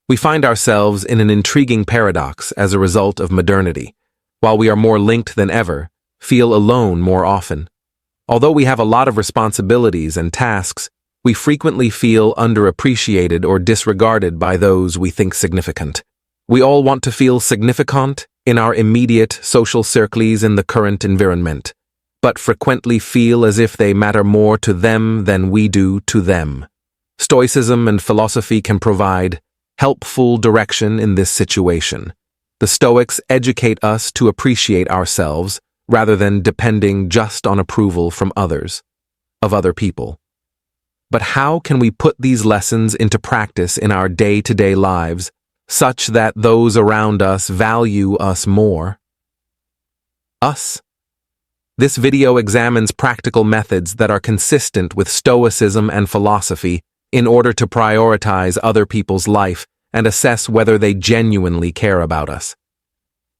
We find ourselves in an intriguing paradox as a result of modernity. While we are more linked than ever, feel alone more often. Although we have a lot of responsibilities and tasks, we frequently feel underappreciated or disregarded by those we think significant. We all want to feel significant in our immediate social circles in the current environment, but frequently feel as if they matter more to them than we do to them. Stoicism and philosophy can provide helpful direction in this situation. The Stoics educate us to appreciate ourselves rather than depending just on approval from others, of other people. But how can we put these lessons into practice in our day-to-day lives such that those around us value us more? This video examines practical methods that are consistent with Stoicism and philosophy in order to prioritize other people's life and assess whether they genuinely care about us.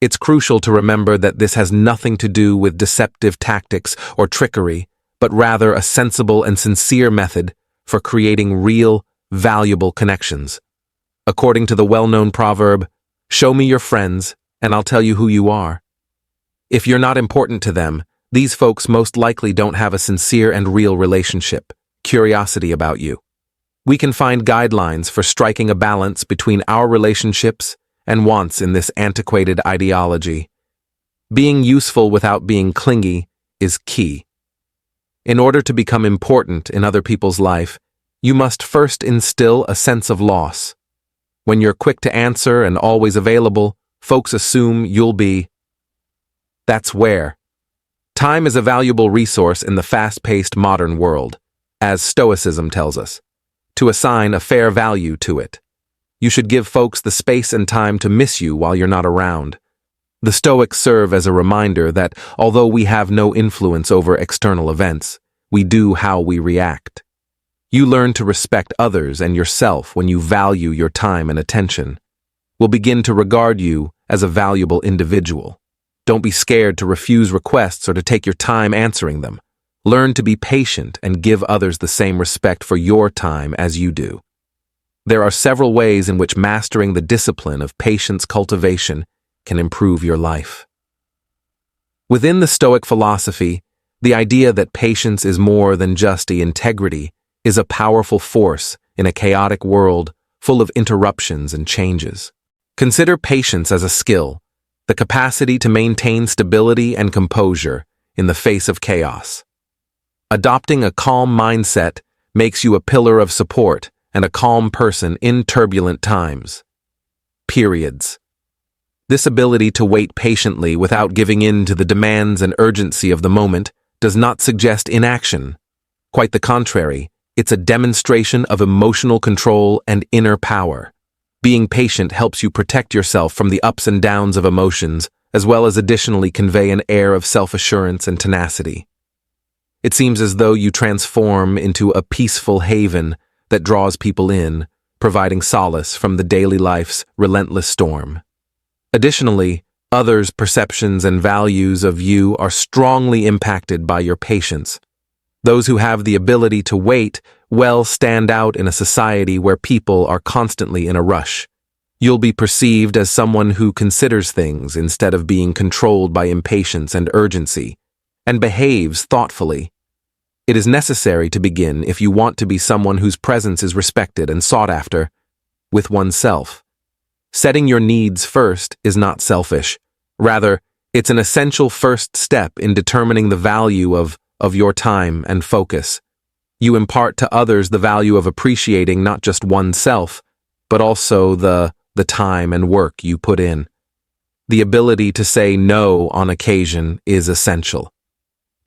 It's crucial to remember that this has nothing to do with deceptive tactics or trickery, but rather a sensible and sincere method for creating real, valuable connections. According to the well-known proverb, "Show me your friends, and I'll tell you who you are." If you're not important to them, these folks most likely don't have a sincere and real relationship, curiosity about you. We can find guidelines for striking a balance between our relationships and wants in this antiquated ideology. Being useful without being clingy is key. In order to become important in other people's life, you must first instill a sense of loss. When you're quick to answer and always available, folks assume you'll be. That's where. Time is a valuable resource in the fast-paced modern world, as Stoicism tells us, to assign a fair value to it. You should give folks the space and time to miss you while you're not around. The Stoics serve as a reminder that although we have no influence over external events, we do how we react. You learn to respect others and yourself when you value your time and attention. We'll begin to regard you as a valuable individual. Don't be scared to refuse requests or to take your time answering them. Learn to be patient and give others the same respect for your time as you do. There are several ways in which mastering the discipline of patience cultivation can improve your life. Within the Stoic philosophy, the idea that patience is more than just integrity is a powerful force in a chaotic world full of interruptions and changes. Consider patience as a skill, the capacity to maintain stability and composure in the face of chaos. Adopting a calm mindset makes you a pillar of support and a calm person in turbulent times. Periods. This ability to wait patiently without giving in to the demands and urgency of the moment does not suggest inaction. Quite the contrary, it's a demonstration of emotional control and inner power. Being patient helps you protect yourself from the ups and downs of emotions, as well as additionally convey an air of self-assurance and tenacity. It seems as though you transform into a peaceful haven that draws people in, providing solace from the daily life's relentless storm. Additionally, others' perceptions and values of you are strongly impacted by your patience. Those who have the ability to wait well stand out in a society where people are constantly in a rush. You'll be perceived as someone who considers things instead of being controlled by impatience and urgency, and behaves thoughtfully. It is necessary to begin if you want to be someone whose presence is respected and sought after, with oneself. Setting your needs first is not selfish. Rather, it's an essential first step in determining the value of your time and focus. You impart to others the value of appreciating not just oneself, but also the time and work you put in. The ability to say no on occasion is essential.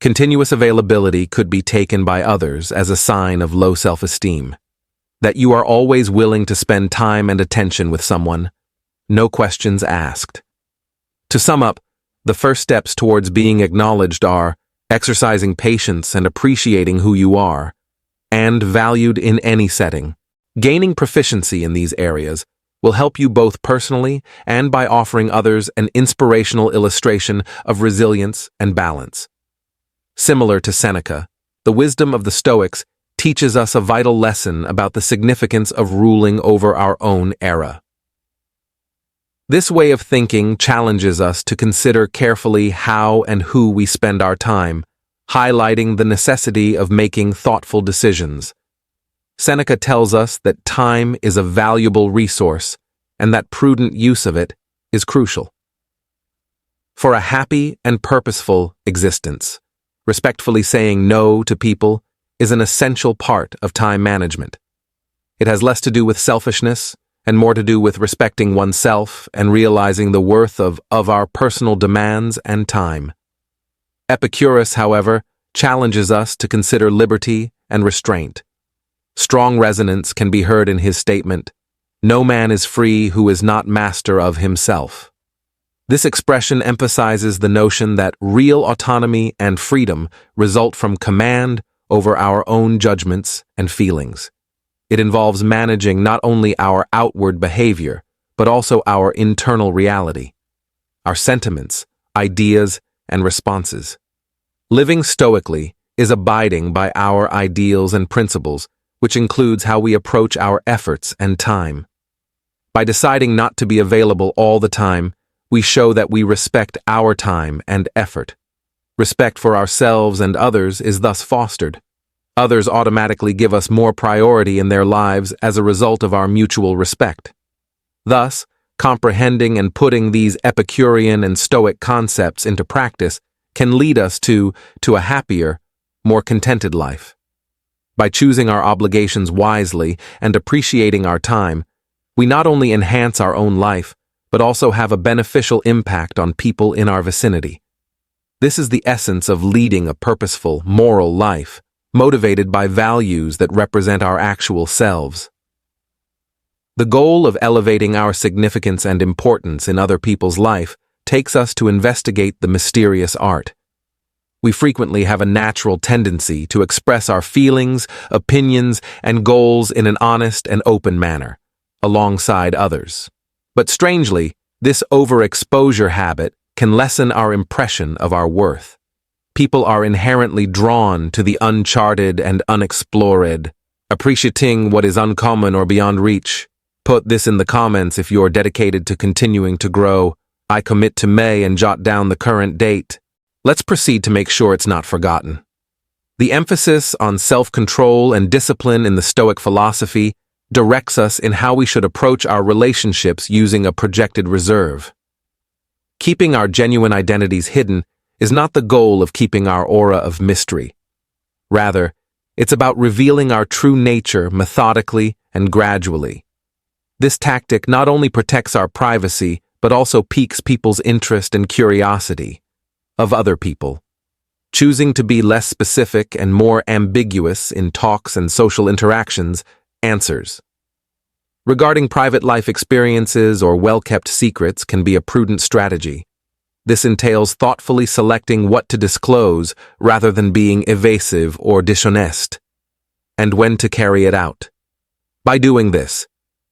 Continuous availability could be taken by others as a sign of low self-esteem. That you are always willing to spend time and attention with someone, no questions asked. To sum up, the first steps towards being acknowledged are exercising patience and appreciating who you are, and valued in any setting. Gaining proficiency in these areas will help you both personally and by offering others an inspirational illustration of resilience and balance. Similar to Seneca, the wisdom of the Stoics teaches us a vital lesson about the significance of ruling over our own era. This way of thinking challenges us to consider carefully how and who we spend our time, highlighting the necessity of making thoughtful decisions. Seneca tells us that time is a valuable resource and that prudent use of it is crucial. For a happy and purposeful existence, respectfully saying no to people is an essential part of time management. It has less to do with selfishness and more to do with respecting oneself and realizing the worth of our personal demands and time. Epicurus, however, challenges us to consider liberty and restraint. Strong resonance can be heard in his statement, "No man is free who is not master of himself." This expression emphasizes the notion that real autonomy and freedom result from command over our own judgments and feelings. It involves managing not only our outward behavior, but also our internal reality, our sentiments, ideas, and responses. Living stoically is abiding by our ideals and principles, which includes how we approach our efforts and time. By deciding not to be available all the time, we show that we respect our time and effort. Respect for ourselves and others is thus fostered. Others automatically give us more priority in their lives as a result of our mutual respect. Thus, comprehending and putting these Epicurean and Stoic concepts into practice can lead us to a happier, more contented life. By choosing our obligations wisely and appreciating our time, we not only enhance our own life, but also have a beneficial impact on people in our vicinity. This is the essence of leading a purposeful, moral life, motivated by values that represent our actual selves. The goal of elevating our significance and importance in other people's life takes us to investigate the mysterious art. We frequently have a natural tendency to express our feelings, opinions, and goals in an honest and open manner, alongside others. But strangely, this overexposure habit can lessen our impression of our worth. People are inherently drawn to the uncharted and unexplored, appreciating what is uncommon or beyond reach. Put this in the comments if you're dedicated to continuing to grow. I commit to May and jot down the current date. Let's proceed to make sure it's not forgotten. The emphasis on self-control and discipline in the Stoic philosophy directs us in how we should approach our relationships using a projected reserve. Keeping our genuine identities hidden is not the goal of keeping our aura of mystery. Rather, it's about revealing our true nature methodically and gradually. This tactic not only protects our privacy, but also piques people's interest and curiosity of other people. Choosing to be less specific and more ambiguous in talks and social interactions answers. Regarding private life experiences or well-kept secrets can be a prudent strategy. This entails thoughtfully selecting what to disclose rather than being evasive or dishonest, and when to carry it out. By doing this,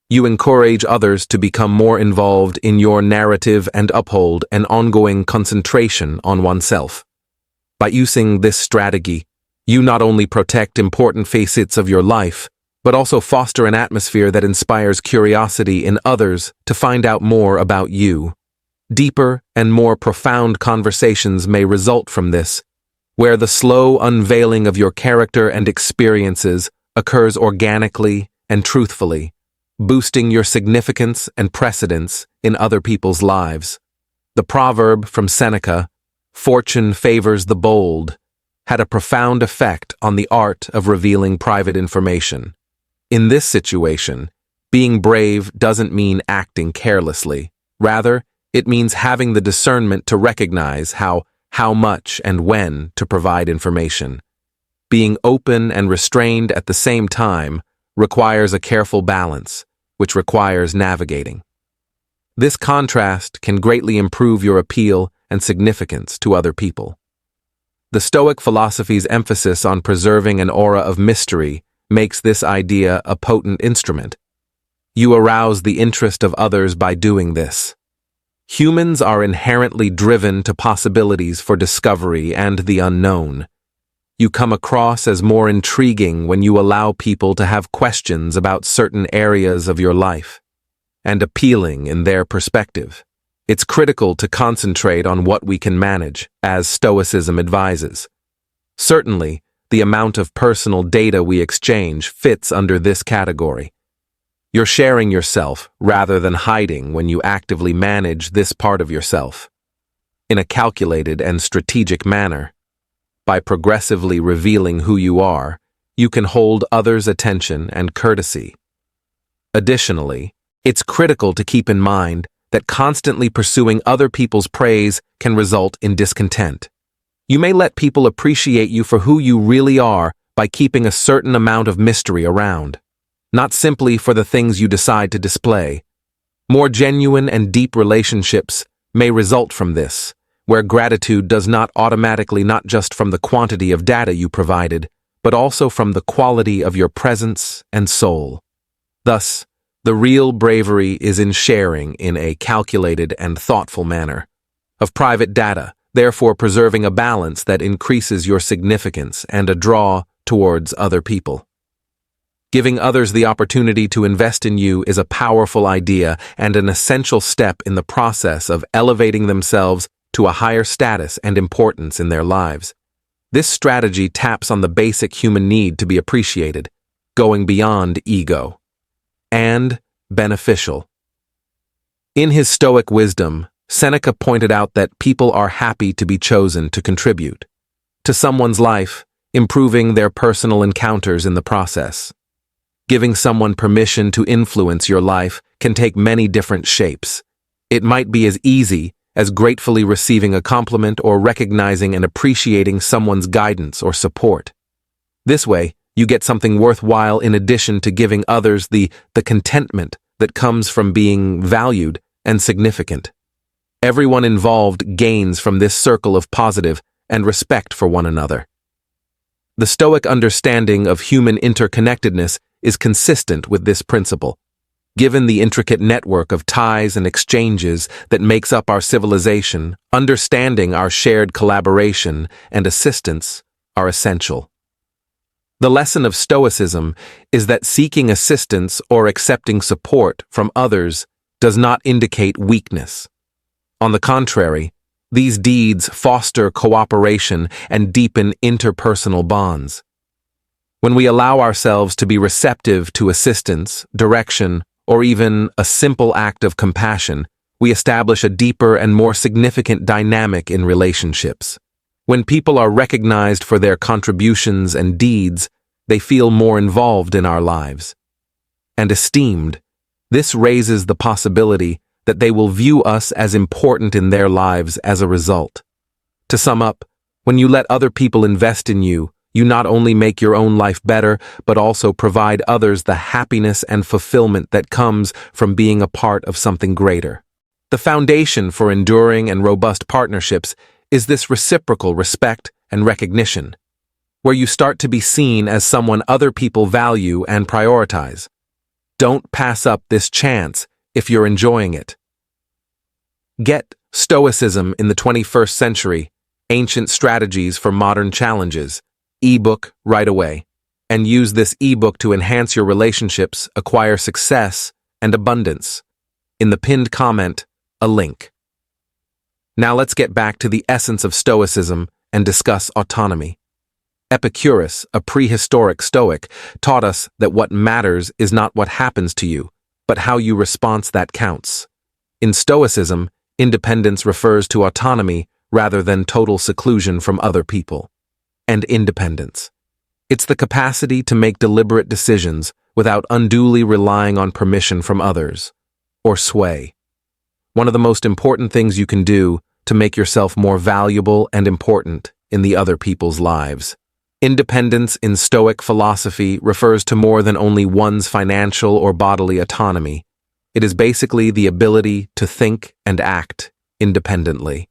you encourage others to become more involved in your narrative and uphold an ongoing concentration on oneself. By using this strategy, you not only protect important facets of your life, but also foster an atmosphere that inspires curiosity in others to find out more about you. Deeper and more profound conversations may result from this, where the slow unveiling of your character and experiences occurs organically and truthfully, boosting your significance and precedence in other people's lives. The proverb from Seneca, "Fortune favors the bold," had a profound effect on the art of revealing private information. In this situation, being brave doesn't mean acting carelessly. Rather, it means having the discernment to recognize how much and when to provide information. Being open and restrained at the same time requires a careful balance, which requires navigating. This contrast can greatly improve your appeal and significance to other people. The Stoic philosophy's emphasis on preserving an aura of mystery makes this idea a potent instrument. You arouse the interest of others by doing this. Humans are inherently driven to possibilities for discovery and the unknown. You come across as more intriguing when you allow people to have questions about certain areas of your life. and appealing in their perspective. It's critical to concentrate on what we can manage, as Stoicism advises. Certainly, the amount of personal data we exchange fits under this category. You're sharing yourself rather than hiding when you actively manage this part of yourself in a calculated and strategic manner. By progressively revealing who you are, you can hold others' attention and courtesy. Additionally, it's critical to keep in mind that constantly pursuing other people's praise can result in discontent. You may let people appreciate you for who you really are by keeping a certain amount of mystery around, not simply for the things you decide to display. More genuine and deep relationships may result from this, where gratitude does not automatically not just from the quantity of data you provided, but also from the quality of your presence and soul. Thus, the real bravery is in sharing in a calculated and thoughtful manner of private data, therefore preserving a balance that increases your significance and a draw towards other people. Giving others the opportunity to invest in you is a powerful idea and an essential step in the process of elevating themselves to a higher status and importance in their lives. This strategy taps on the basic human need to be appreciated, going beyond ego, and beneficial. In his Stoic wisdom, Seneca pointed out that people are happy to be chosen to contribute to someone's life, improving their personal encounters in the process. Giving someone permission to influence your life can take many different shapes. It might be as easy as gratefully receiving a compliment or recognizing and appreciating someone's guidance or support. This way, you get something worthwhile in addition to giving others the contentment that comes from being valued and significant. Everyone involved gains from this circle of positive and respect for one another. The Stoic understanding of human interconnectedness is consistent with this principle. Given the intricate network of ties and exchanges that makes up our civilization, understanding our shared collaboration and assistance are essential. The lesson of Stoicism is that seeking assistance or accepting support from others does not indicate weakness. On the contrary, these deeds foster cooperation and deepen interpersonal bonds. When we allow ourselves to be receptive to assistance, direction, or even a simple act of compassion, we establish a deeper and more significant dynamic in relationships. When people are recognized for their contributions and deeds, they feel more involved in our lives and esteemed. This raises the possibility that they will view us as important in their lives as a result. To sum up, when you let other people invest in you, you not only make your own life better, but also provide others the happiness and fulfillment that comes from being a part of something greater. The foundation for enduring and robust partnerships is this reciprocal respect and recognition, where you start to be seen as someone other people value and prioritize. Don't pass up this chance if you're enjoying it. Get Stoicism in the 21st Century, Ancient Strategies for Modern Challenges, ebook right away, and use this ebook to enhance your relationships, acquire success, and abundance. In the pinned comment, a link. Now let's get back to the essence of Stoicism and discuss autonomy. Epicurus, a prehistoric Stoic, taught us that what matters is not what happens to you, but how you respond that counts. In Stoicism, independence refers to autonomy rather than total seclusion from other people. And independence. It's the capacity to make deliberate decisions without unduly relying on permission from others, or sway. One of the most important things you can do to make yourself more valuable and important in the other people's lives. Independence in Stoic philosophy refers to more than only one's financial or bodily autonomy. It is basically the ability to think and act independently.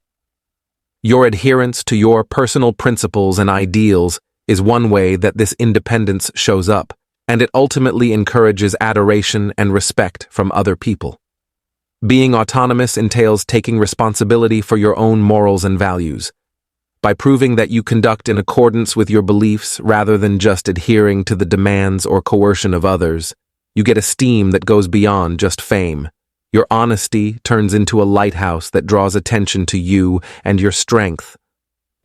Your adherence to your personal principles and ideals is one way that this independence shows up, and it ultimately encourages adoration and respect from other people. Being autonomous entails taking responsibility for your own morals and values. By proving that you conduct in accordance with your beliefs rather than just adhering to the demands or coercion of others, you get esteem that goes beyond just fame, Your honesty turns into a lighthouse that draws attention to you and your strength.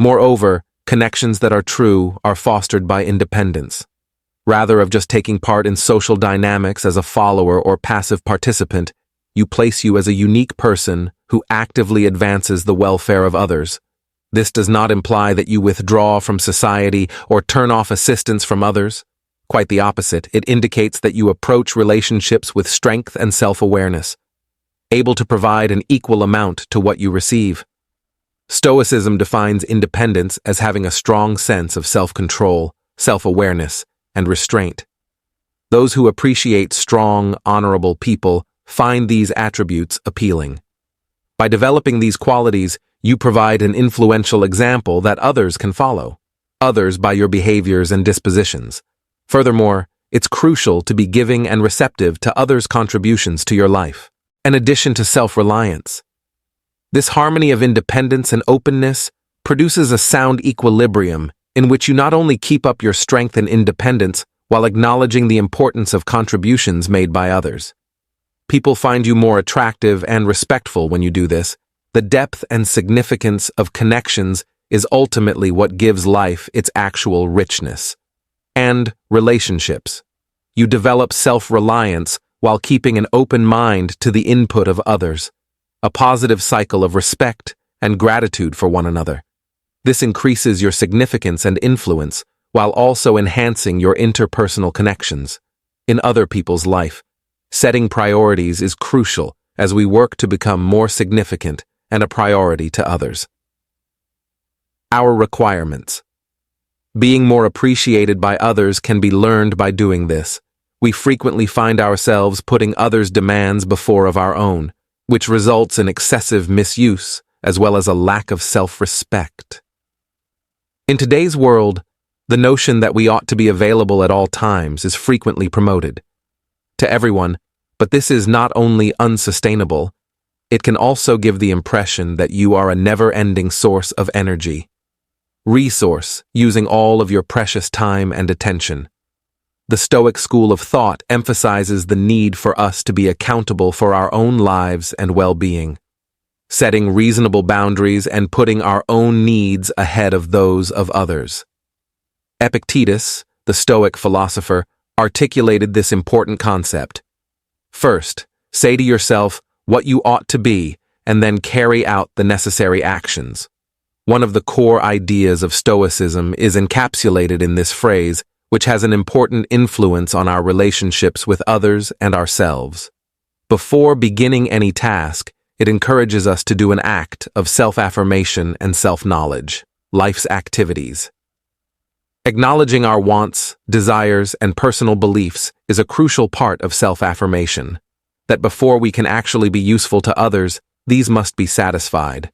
Moreover, connections that are true are fostered by independence. Rather of just taking part in social dynamics as a follower or passive participant, you place you as a unique person who actively advances the welfare of others. This does not imply that you withdraw from society or turn off assistance from others. Quite the opposite, it indicates that you approach relationships with strength and self-awareness, able to provide an equal amount to what you receive. Stoicism defines independence as having a strong sense of self-control, self-awareness, and restraint. Those who appreciate strong, honorable people find these attributes appealing. By developing these qualities, you provide an influential example that others can follow, others by your behaviors and dispositions. Furthermore, it's crucial to be giving and receptive to others' contributions to your life, in addition to self-reliance. This harmony of independence and openness produces a sound equilibrium in which you not only keep up your strength and independence while acknowledging the importance of contributions made by others. People find you more attractive and respectful when you do this. The depth and significance of connections is ultimately what gives life its actual richness. And relationships. You develop self-reliance while keeping an open mind to the input of others, a positive cycle of respect and gratitude for one another. This increases your significance and influence while also enhancing your interpersonal connections in other people's life. Setting priorities is crucial as we work to become more significant and a priority to others. Our requirements. Being more appreciated by others can be learned by doing this. We frequently find ourselves putting others' demands before of our own, which results in excessive misuse as well as a lack of self-respect. In today's world, the notion that we ought to be available at all times is frequently promoted to everyone, but this is not only unsustainable, it can also give the impression that you are a never-ending source of energy, resource using all of your precious time and attention. The Stoic school of thought emphasizes the need for us to be accountable for our own lives and well-being, setting reasonable boundaries and putting our own needs ahead of those of others. Epictetus, the Stoic philosopher, articulated this important concept. First, say to yourself what you ought to be, and then carry out the necessary actions. One of the core ideas of Stoicism is encapsulated in this phrase, which has an important influence on our relationships with others and ourselves. Before beginning any task, it encourages us to do an act of self-affirmation and self-knowledge, life's activities. Acknowledging our wants, desires, and personal beliefs is a crucial part of self-affirmation, that before we can actually be useful to others, these must be satisfied.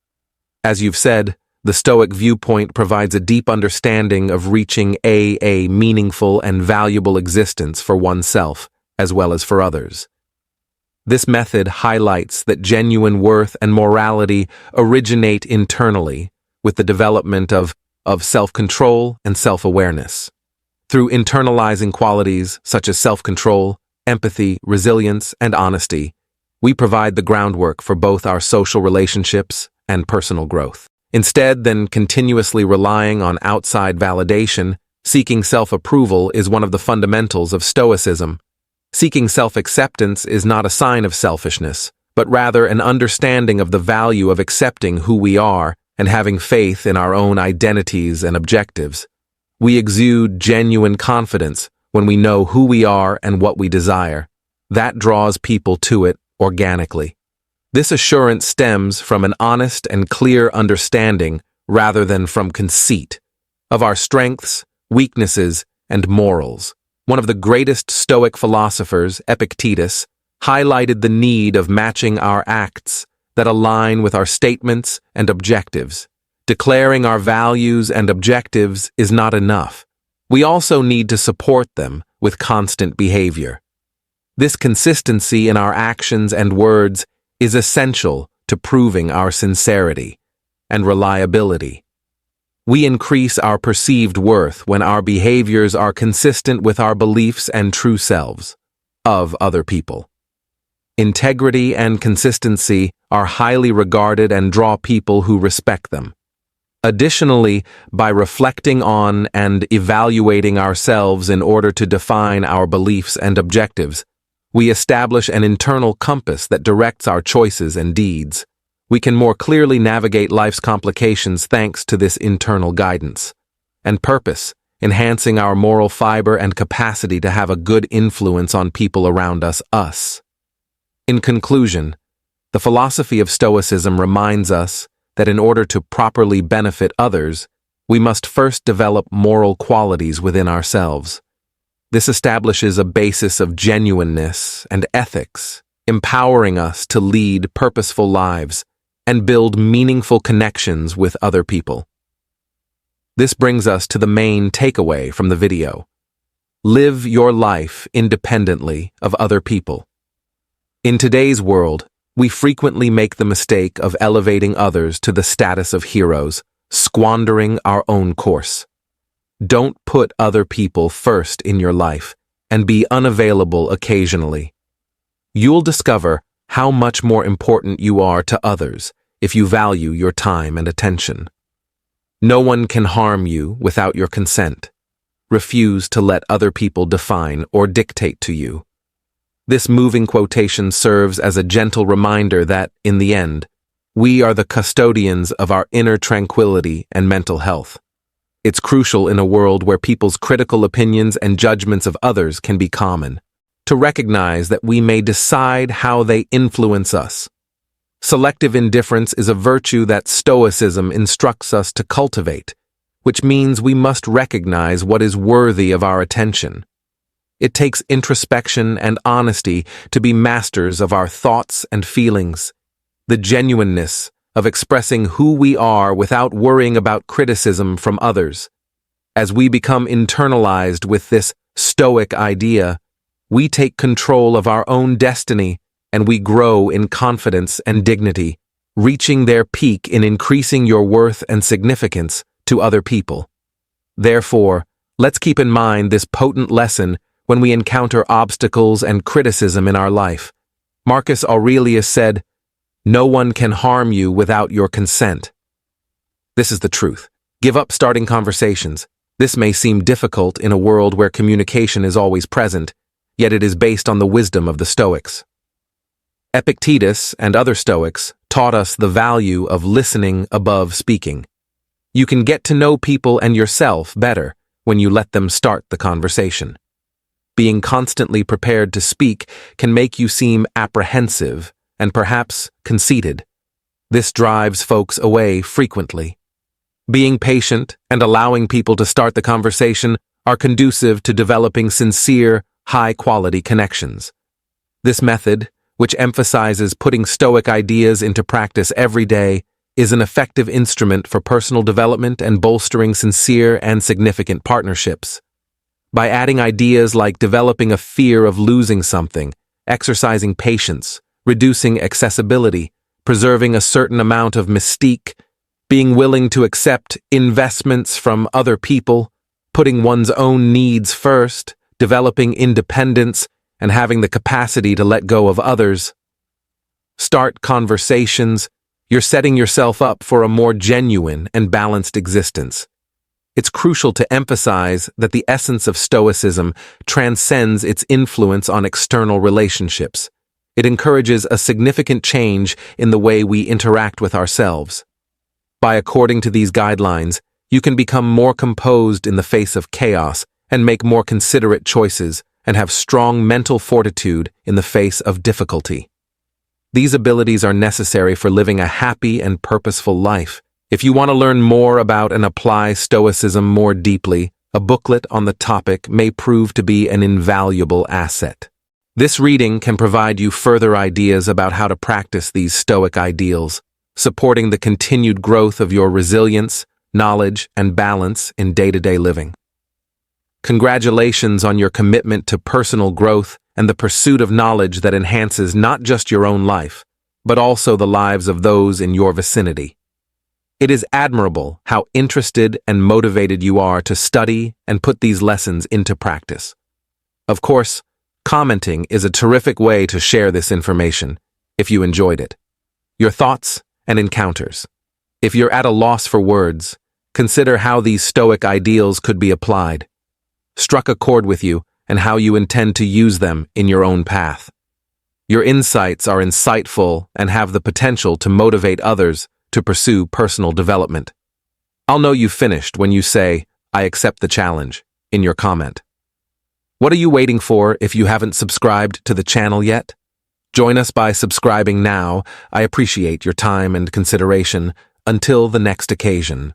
As you've said, the Stoic viewpoint provides a deep understanding of reaching a meaningful and valuable existence for oneself, as well as for others. This method highlights that genuine worth and morality originate internally, with the development of self-control and self-awareness. Through internalizing qualities such as self-control, empathy, resilience, and honesty, we provide the groundwork for both our social relationships and personal growth. Instead than continuously relying on outside validation, seeking self-approval is one of the fundamentals of Stoicism. Seeking self-acceptance is not a sign of selfishness, but rather an understanding of the value of accepting who we are and having faith in our own identities and objectives. We exude genuine confidence when we know who we are and what we desire. That draws people to it organically. This assurance stems from an honest and clear understanding rather than from conceit of our strengths, weaknesses, and morals. One of the greatest Stoic philosophers, Epictetus, highlighted the need of matching our acts that align with our statements and objectives. Declaring our values and objectives is not enough. We also need to support them with constant behavior. This consistency in our actions and words is essential to proving our sincerity and reliability. We increase our perceived worth when our behaviors are consistent with our beliefs and true selves of other people. Integrity and consistency are highly regarded and draw people who respect them. Additionally, by reflecting on and evaluating ourselves in order to define our beliefs and objectives, we establish an internal compass that directs our choices and deeds. We can more clearly navigate life's complications thanks to this internal guidance and purpose, enhancing our moral fiber and capacity to have a good influence on people around us. In conclusion, the philosophy of Stoicism reminds us that in order to properly benefit others, we must first develop moral qualities within ourselves. This establishes a basis of genuineness and ethics, empowering us to lead purposeful lives and build meaningful connections with other people. This brings us to the main takeaway from the video. Live your life independently of other people. In today's world, we frequently make the mistake of elevating others to the status of heroes, squandering our own course. Don't put other people first in your life and be unavailable occasionally. You'll discover how much more important you are to others if you value your time and attention. No one can harm you without your consent. Refuse to let other people define or dictate to you. This moving quotation serves as a gentle reminder that, in the end, we are the custodians of our inner tranquility and mental health. It's crucial in a world where people's critical opinions and judgments of others can be common, to recognize that we may decide how they influence us. Selective indifference is a virtue that Stoicism instructs us to cultivate, which means we must recognize what is worthy of our attention. It takes introspection and honesty to be masters of our thoughts and feelings, the genuineness of expressing who we are without worrying about criticism from others. As we become internalized with this Stoic idea, we take control of our own destiny and we grow in confidence and dignity, reaching their peak in increasing your worth and significance to other people. Therefore, let's keep in mind this potent lesson when we encounter obstacles and criticism in our life. Marcus Aurelius said, "No one can harm you without your consent." This is the truth. Give up starting conversations. This may seem difficult in a world where communication is always present, yet it is based on the wisdom of the Stoics. Epictetus and other Stoics taught us the value of listening above speaking. You can get to know people and yourself better when you let them start the conversation. Being constantly prepared to speak can make you seem apprehensive and perhaps conceited. This drives folks away frequently. Being patient and allowing people to start the conversation are conducive to developing sincere, high-quality connections. This method, which emphasizes putting Stoic ideas into practice every day, is an effective instrument for personal development and bolstering sincere and significant partnerships. By adding ideas like developing a fear of losing something, exercising patience, reducing accessibility, preserving a certain amount of mystique, being willing to accept investments from other people, putting one's own needs first, developing independence, and having the capacity to let go of others. Start conversations. You're setting yourself up for a more genuine and balanced existence. It's crucial to emphasize that the essence of Stoicism transcends its influence on external relationships. It encourages a significant change in the way we interact with ourselves. By according to these guidelines, you can become more composed in the face of chaos and make more considerate choices and have strong mental fortitude in the face of difficulty. These abilities are necessary for living a happy and purposeful life. If you want to learn more about and apply Stoicism more deeply, a booklet on the topic may prove to be an invaluable asset. This reading can provide you further ideas about how to practice these Stoic ideals, supporting the continued growth of your resilience, knowledge, and balance in day-to-day living. Congratulations on your commitment to personal growth and the pursuit of knowledge that enhances not just your own life, but also the lives of those in your vicinity. It is admirable how interested and motivated you are to study and put these lessons into practice. Of course, Commenting is a terrific way to share this information, if you enjoyed it. Your thoughts and encounters. If you're at a loss for words, consider how these Stoic ideals could be applied. Struck a chord with you and how you intend to use them in your own path. Your insights are insightful and have the potential to motivate others to pursue personal development. I'll know you've finished when you say, "I accept the challenge," in your comment. What are you waiting for if you haven't subscribed to the channel yet? Join us by subscribing now. I appreciate your time and consideration. Until the next occasion.